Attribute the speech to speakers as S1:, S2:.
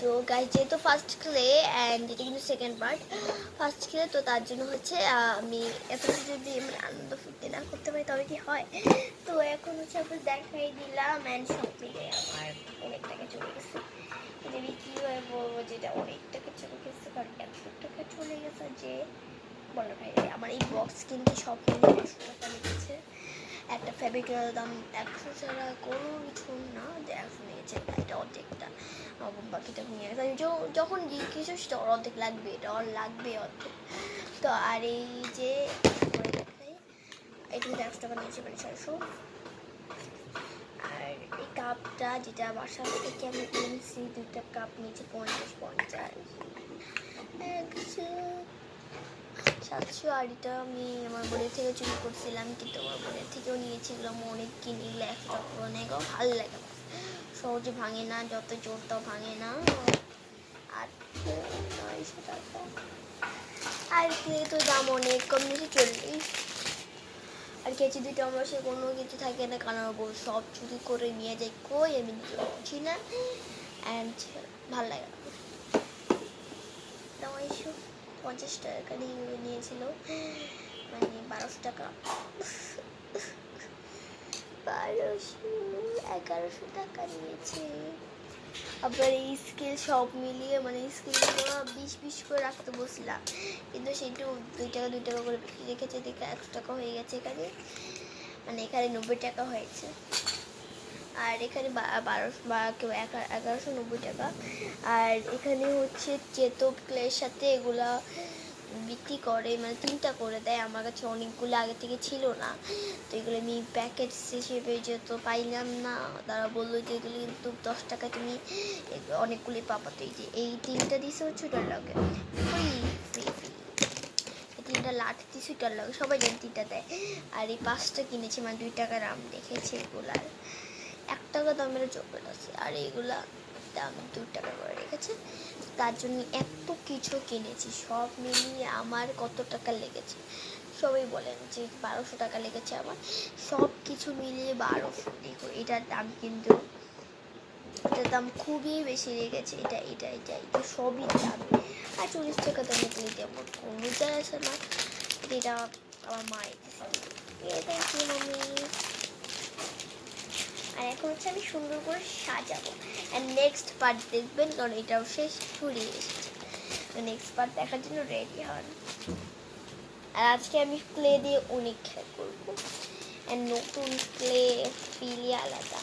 S1: তো গাইস যেহেতু first clay and এটা কিন্তু সেকেন্ড পার্ট, ফার্স্ট ক্লে তো তার জন্য হচ্ছে আমি এতটা যদি মানে আনন্দ ফুর্তি না করতে পারি তবে কি হয়। তো এখন হচ্ছে আপনার দেখাই দিলাম অ্যান্ড সব মিলে আমার অনেক টাকা চলে গেছে। এটা আমি কীভাবে বলবো যেটা অনেক টাকা চলে গেছে, কারণ এত টাকা চলে গেছে যে বলার বাইরে। আমার এই বক্স কিনতে সব মিলে 500 টাকা লেগেছে। একটা ফেব্রিকের দাম 100 ছাড়া কোনো কিছু না, 100 নিয়েছে, এটা অর্ধেকটা বাকিটা নিয়ে গেছে। আমি যখন কিছু সেটা অর্ধেক লাগবে, এটা লাগবে অর্ধেক। তো আর এই যে দেখাই, এটা কিন্তু 100 টাকা নিয়েছে, মানে 600। আর এই কাপটা যেটা বাসা থেকে আমি কিনছি, 2টা কাপ নিয়েছে 50 700। আর এটা আমি আমার বোনের থেকে চুরি করছিলাম, কিন্তু আমার বোনের থেকেও নিয়েছিলাম অনেক কিনে। এগুলো 100 টাকা অনেক ভালো লাগে, সহজে ভাঙে না, যত জোরটাও ভাঙে না। আর 900 টাকা। আর তো দাম অনেক কম নিয়েছে 40। আর কেচি দুটো আমার সে কোনো কিছু থাকে না, কারণ আমার সব চুরি করে নিয়ে যায়, কই আমি নিজে বুঝি না। অ্যান্ড ভালো লাগে না। 950 টাকা নিয়েছিল, মানে 1200 টাকা। 1100 টাকা নিয়েছে। আবার এই স্কেল সব মিলিয়ে, মানে স্কেলগুলো 20 করে রাখতে বসলাম, কিন্তু সেটাও 2 টাকা করে বিক্রি রেখেছে, দেখে 100 টাকা হয়ে গেছে এখানে, মানে এখানে 90 টাকা হয়েছে। আর এখানে 1190 টাকা। আর এখানে হচ্ছে চেতব ক্লের সাথে এগুলা বিক্রি করে, মানে 3টা করে দেয়। আমার কাছে অনেকগুলো আগে থেকে ছিল না, তো এগুলো আমি প্যাকেট হিসেবে যেহেতু পাইলাম না, তারা বললো যে এগুলো কিন্তু 10 টাকা তুমি অনেকগুলি পাবা। তো এই 3টা দিছে হচ্ছে ওটার লগে ফ্রি ফ্রি ফ্রি, এই 3টা লাট দিছে ওটার লগে, সবাই যেন 3টা দেয়। আর এই 5টা কিনেছি, মানে 2 টাকা দাম দেখেছি এগুলার, 1 টাকা দামের চকলেট আছে। আর এইগুলা দাম 2 টাকা করে রেখেছে, তার জন্য এত কিছু কিনেছি। সব মিলিয়ে আমার কত টাকা লেগেছে সবাই বলেন যে 1200 টাকা লেগেছে আমার, সব কিছু মিলিয়ে 1200। দেখো এটার দাম কিন্তু, এটার দাম খুবই বেশি লেগেছে। এটা সবই দাম। আর 40 টাকা দামে কিনতে আমার কোনো যায় আসে না। এটা আমার মায়ের, এটা কি মামি। আর এখন হচ্ছে আমি সুন্দর করে সাজাবো, অ্যান্ড নেক্সট পার্ট দেখবেন, কারণ এটাও শেষ ফুরিয়ে এসেছে। নেক্সট পার্ট দেখার জন্য রেডি হন। আর আজকে আমি ক্লে দিয়ে অনেক খেলা করবো, অ্যান্ড নতুন ক্লে ফিলই আলাদা।